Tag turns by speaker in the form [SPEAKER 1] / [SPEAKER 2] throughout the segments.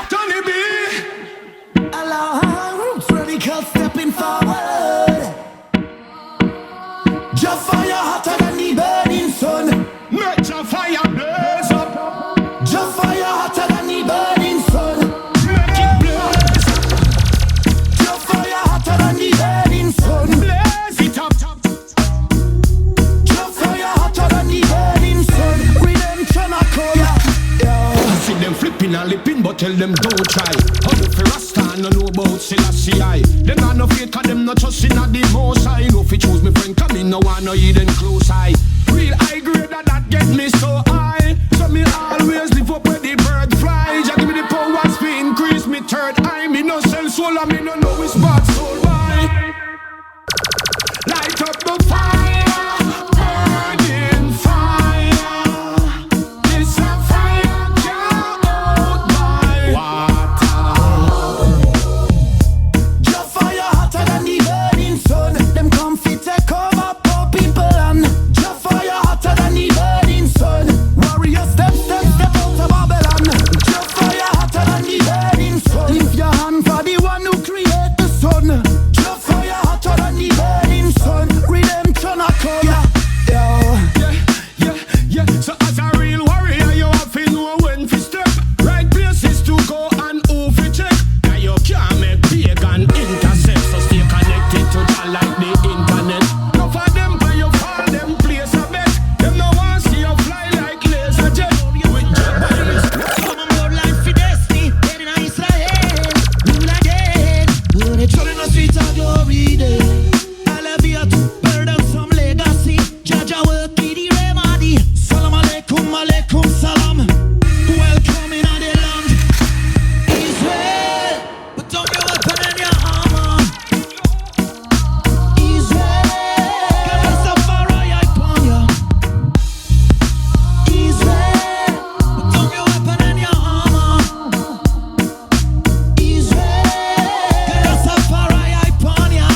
[SPEAKER 1] Tony B. Allow Rootz radical stepping forward. Just fire hotter than the burning sun. Make your fire blaze up. Just fire hotter than the burning sun. Make it blaze. Just fire hotter than the burning sun. Blaze it up. Just fire hotter than the burning sun. Redemption a come. See them flipping and lipping, but tell them don't try. How you fi Rasta and no know about Silkki? Them not no fake, cause them not trust in the most high. No fi choose me friend, come in, no one no eat them close eye. Real high grade that get me so high. So me always live up where the bird fly. Just give me the powers fi increase me third eye. Me no sell soul and me no know it's bad soul. Why? Light up the fire, burning fire. This a fire can't out by water. Just fire hotter than the burning sun. Them come fit take over poor people and just fire hotter than the burning sun. Warriors step out of Babylon. Just fire hotter than the burning sun. Lift your hand for the one who create the sun. Just fire hotter than the burning sun. Redemption a come. Yeah. So as a real warrior, you have to know when to step. Right places to go and who to check. Now you can't make pagan intercept. So stay connected to that like the internet. No for them by your fall, them place a bet. Them no want see you fly like laser jet. With J-Burnz.
[SPEAKER 2] Come on, more life for destiny. Dead in Israel, rule again. When they trouble in the streets of glory day. I love you to burden some legacy. Jaja will be the remedy. Salam alaikum salam. Welcome in the land. Israel, put down your weapon and your armor. Israel, get us a fire upon you. Israel, put down your weapon and your armor. Israel, get us a fire upon you.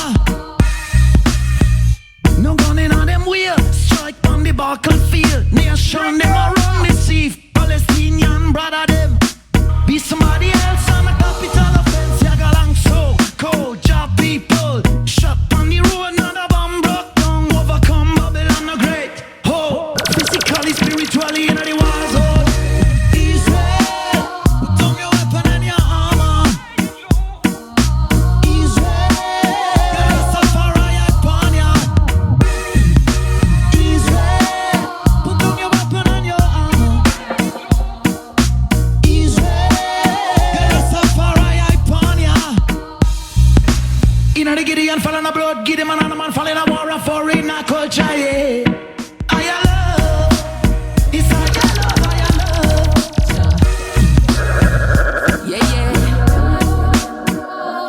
[SPEAKER 2] No gun in on them wheel, strike on the battlefield. Nation them around the sea, Palestinian brother them. Be somebody else on the capital offense. You got long so cold, job people. Shut on the road, not a bomb broke down. Overcome Babylon the great. Oh, physically, spiritually, in the war zone. Israel, put down your weapon and your armor. Israel, get us a fire upon ya. Israel, put down your weapon and your armor. Israel, get us a fire upon ya. Inna the Gideon fall in the blood, Gideon man and a man fall in a war of foreign culture, yeah. I love, it's I love.
[SPEAKER 3] Yeah.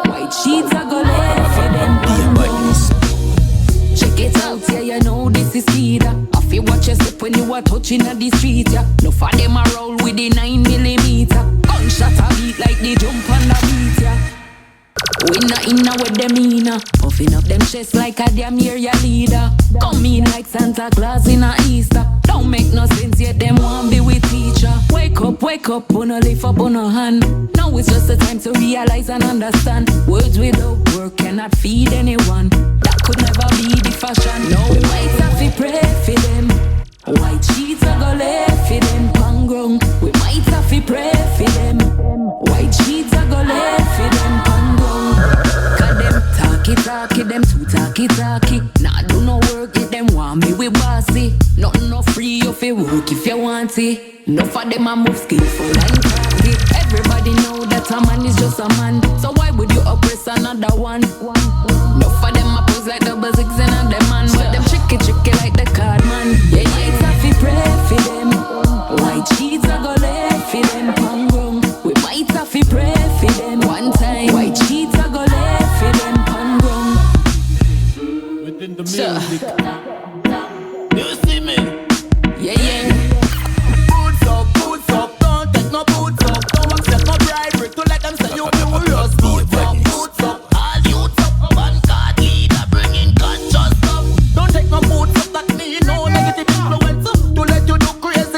[SPEAKER 3] White sheets are go left for them. Check it out, yeah, you know this is Keida. I feel watch your step when you are touching at the street, yeah. No for them a roll with the 9mm. Gunshot a beat like they jump on the beat, yeah. We not in with them in, puffing up them chest like a damn year ya leader. Come in like Santa Claus in a Easter. Don't make no sense yet them want be with teacher. Wake up, wanna lift up on a hand. Now it's just the time to realize and understand. Words without work cannot feed anyone. That could never be the fashion. No whites have to pray for them. White sheets are go left for them. Pangrong, we might have to pray for them. White sheets are go left for them. Pangrong, cause them talky, them too talky. Nah do no work if them want me we bossy. Nothing no free if you work if you want it. No for them a move skillful and crafty. Everybody know that a man is just a man. So why would you oppress another one? No for them a pose like double six and them man. But them tricky like the card man. Yeah, it's have to pray for them. White sheets are go left for them. Pangrong, we might have to pray for them. One time, white sheets are go left for them. Pangrong.
[SPEAKER 2] Within the music. You see me?
[SPEAKER 3] Yeah.
[SPEAKER 2] Boots up, don't take no boots up. Don't accept no bribery to let them say you furious. Boots up, all youths up. One card leader bringing conscious stuff. Don't take no boots up like me, no negative influence to let you do crazy.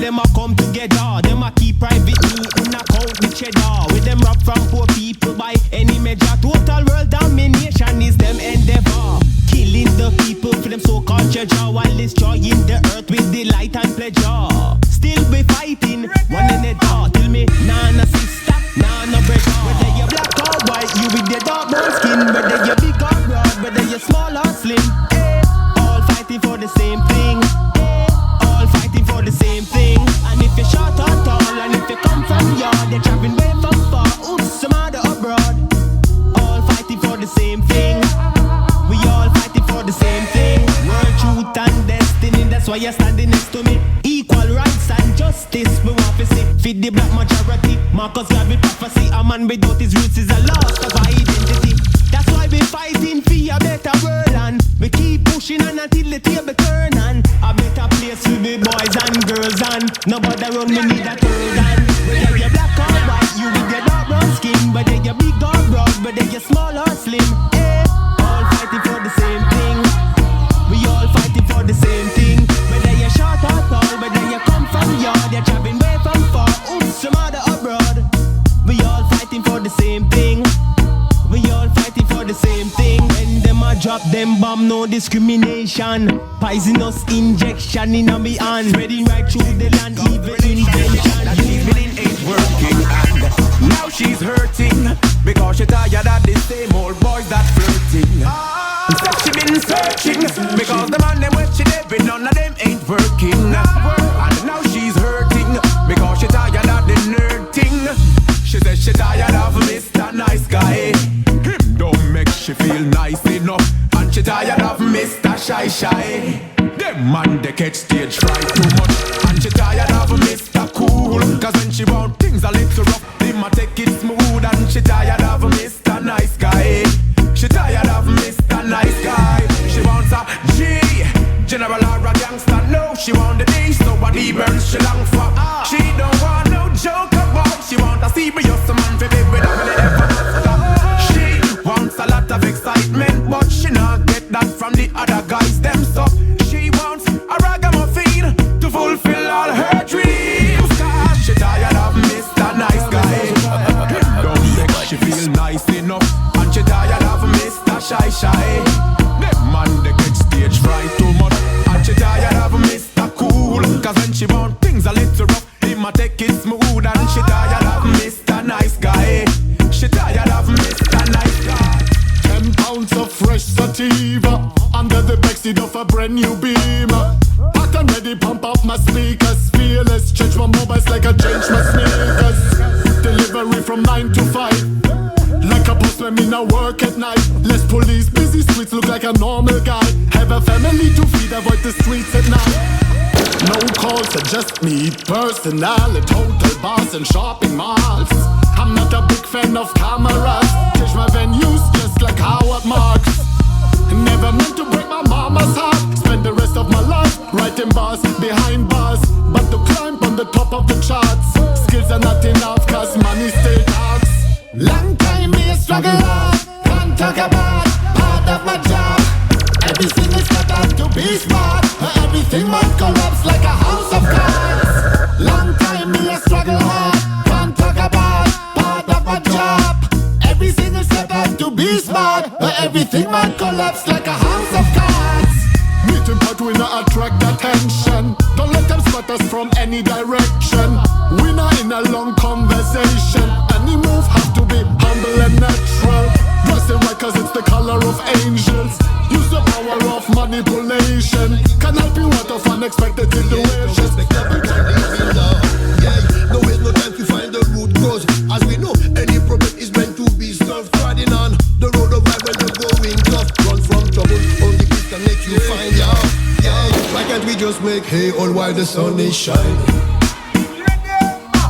[SPEAKER 1] them a come together. Them a keep private meeting, a count the cheddar. With them rob from poor people by any measure. Total world domination is them endeavor. Killing the people for them so-called treasure, while destroying the earth with delight and pleasure. Still be fighting, one another. Till me, nah no sister, nah no brother. Whether you black or white, you with the dark brown skin. Whether you big or broad, whether you small or slim, all fighting for the same thing. All fighting for the same thing. And if you're short or tall, and if you come from yard, you're traveling way from far. Oops, some other abroad. All fighting for the same thing. We all fighting for the same thing. World truth and destiny, that's why you're standing next to me. Equal rights and justice, we want to see. Feed the black majority, Marcus Garvey prophecy. A man without his roots is a loss of identity. That's why we fighting for a better world, and we keep pushing on until the table turn on. A better place for the boys and girls, and nobody run, we need a third hand. Whether you're black or white, you with your dark brown skin. Whether you're big or broad, whether you're small or slim, all fighting for the same thing. We all fighting for the same thing. Whether you're short or tall, whether you come from yard, you're traveling way from far, oops, some other abroad. We all fighting for the same thing. We all fighting for the same thing. When them a drop them bomb, no discrimination. Poisonous injection in a me hand, spreading right through the land, evil intention.
[SPEAKER 4] That evening ain't working, and now she's hurting because she tired of the same old boys that flirting. Said she been searching because the man them where she live with, none of them ain't working. And now she's hurting because she tired of the nerd thing. She says she tired of Mr. Nice Guy. Him don't make she feel nice enough, and she tired of Mr. Shy Shy. Them man they catch stage fright too much, and she tired of Mr. Cool. Cause when she want things a little rough, him a take it smooth. And she tired of Mr. Nice Guy. She tired of Mr. Nice Guy. She wants a G, general or a gangster. No, she want the D, so a D-Burnz she long for. She don't want no joker boy. She want a serious man to live with her ever after. She wants a lot of excitement, but she not get that from the other guys them. So she wants a ragamuffin to fulfill all her dreams. Cause she tired of Mr. Nice Guy. Don't make she feel nice enough, and she tired of Mr. Shy Shy. Them man they get stage fright too much, and she tired of Mr. Cool. Cause when she want things a little rough, him a take it smooth. And she tired of Mr. Nice Guy. She tired of Mr. Nice Guy.
[SPEAKER 5] 10 pounds of fresh sativa under the backseat of a brand new Beamer. Hot and ready, pump up my speakers. Fearless, change my mobiles like I change my sneakers. Delivery from 9 to 5. Like a boss when me now work at night. Less police, busy streets, look like a normal guy. Have a family to feed, avoid the streets at night. No calls, I just need personnel at hotel bars and shopping malls. I'm not a big fan of cameras. Change my venues just like Howard Marks. Never meant to break my mama's heart. Spend the rest of my life writing bars behind bars. But to climb on the top of the charts, skills are not enough cause money still talks. Long time me a struggle hard. Can't talk about part of my job. Everything is got out to be smart. Everything might collapse like a house of cards. Long time me a struggle hard. Can't talk about part of my job. Everything is got out to be smart. Everything might collapse like a house of cards. Meeting but we not attract attention. Don't let them spot us from any direction. We not in a long conversation. Any move have to be humble and natural. Dressing right cause it's the color of angels. Use the power of manipulation. Can help you out of unexpected situations.
[SPEAKER 6] No waste no time to find the root cause. As we know, any problem is meant to be solved. Riding on the road of life when you're going tough. Run from trouble, only peace can make you find out. Why can't we just make hay all while the sun is shining?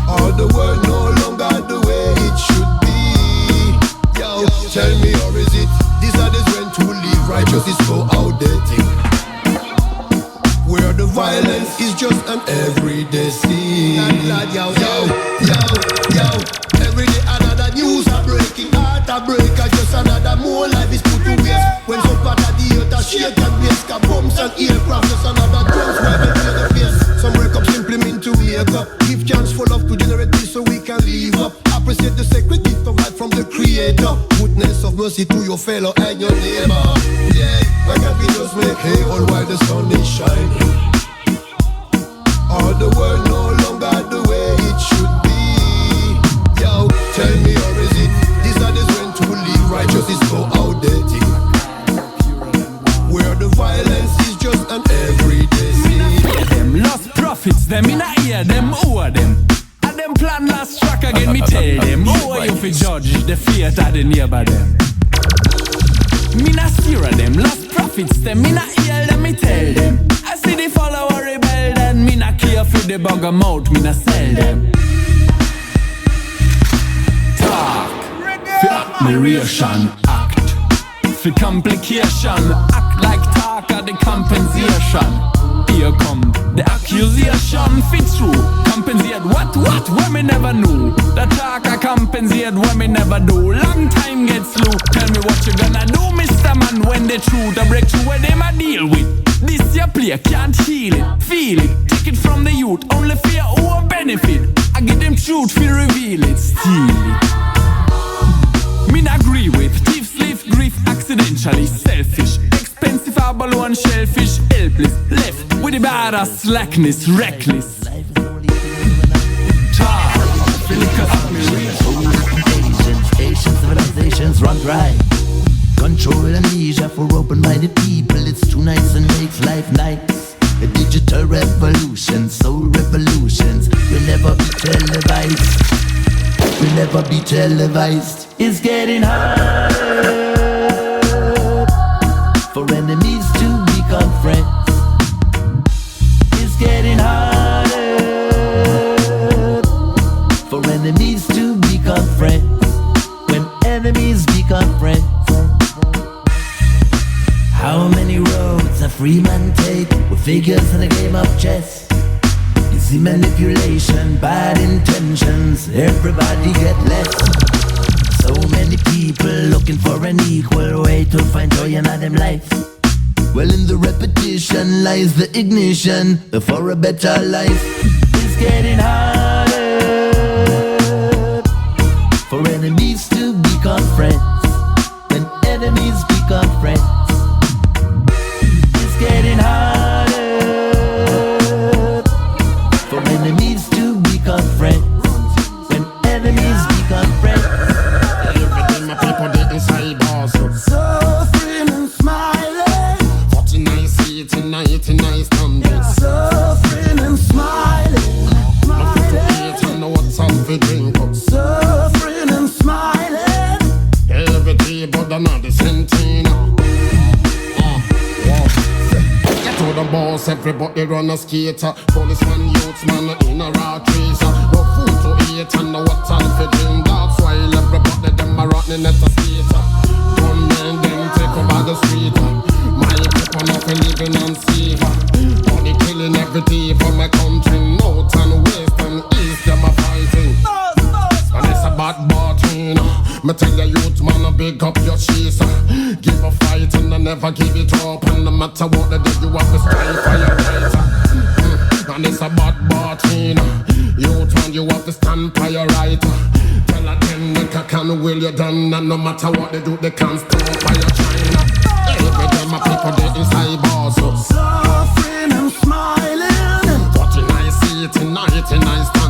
[SPEAKER 6] All the world no longer the way it should be. Yo, tell me or is it? These are days when to live righteous is so outdated. Where the violence is just an everyday scene. Yo, every day another news are breaking. Heart a breaker, just another more life is put to waste. When some part of the earth are shake and waste, got bombs and aircraft, just another guns right into the face. Some wake up simply mean to to make up. Give chance for love to generate peace so we can live up. Appreciate the sacred gift of life from the Creator. Goodness of mercy to your fellow and your neighbor. Yeah, why can't we just make hay all while the sun is shining? All the world no longer the way it should be. Yo, tell me how is it? These are days when to live righteous is so outdated. Where the violence is just an everyday scene.
[SPEAKER 7] Them lost prophets, them in a ear, them owe them. And them plan last track again, me tell them. How are you fi judge the fate of the neighbor them? Me na steer of them, lost prophets, them me na ear them, me tell them. I see the follower rebel, then me na care for the bugger mouth, me na sell them. Talk, fi admiration, act, fi complication, act like talk of the compensation. Here come the accusation, fit true, compensate what, where me never knew. The talk I compensate what me never do. Long time get slow, tell me what you gonna do, Mr. Man, when the truth a break through where them a deal with. This your play, can't heal it, feel it, take it from the youth, only fear who a benefit. I give them truth, feel reveal it, steal it. Me not agree with thief, slave, grief, accidentally, selfish, expensive, abalone, shellfish, helpless, left with the badass, slackness, reckless.
[SPEAKER 2] Asian civilizations run dry. Control amnesia for open-minded people. It's too nice and makes life nice. A digital revolution, soul revolutions will never be televised. Will never be televised. It's getting harder for enemies to become friends. It's getting harder for enemies to become friends. When enemies become friends. How many roads a free man take with figures in a game of chess? You see manipulation, bad intentions, everybody get less. So many people looking for an equal way to find joy in them life. Well, in the repetition lies the ignition for a better life. It's getting harder for enemies to become friends. When enemies become friends. It's getting harder for enemies to become friends. When enemies become friends.
[SPEAKER 5] Everything my people did inside also.
[SPEAKER 6] Suffering and smiling.
[SPEAKER 5] 49 seats in 99 standing.
[SPEAKER 6] Suffering and smiling.
[SPEAKER 5] My people eat and know what's up for drink up.
[SPEAKER 6] Suffering and smiling.
[SPEAKER 5] Every day but another centina. Get to the boss, everybody run a skater. Policeman, youthman in a rat racer. No food to eat and no water for drink. That's why everybody them are running at the skater. One man them take over the street. My people nothing living unsafe. Money killing every day for my country. North and west and east them are fighting. And it's a bad thing. Me tell the youth man a big up your chaser. Give a fight and I never give it up. And no matter what they do, you have to stand for your right. And it's a bad thing. Youth man, you have to stand for your right. Tell them they can will you done. And no matter what they do, they can't stop for your China. Every day my people they inside bars.
[SPEAKER 6] Suffering and smiling.
[SPEAKER 5] 49 seats in 99 stands.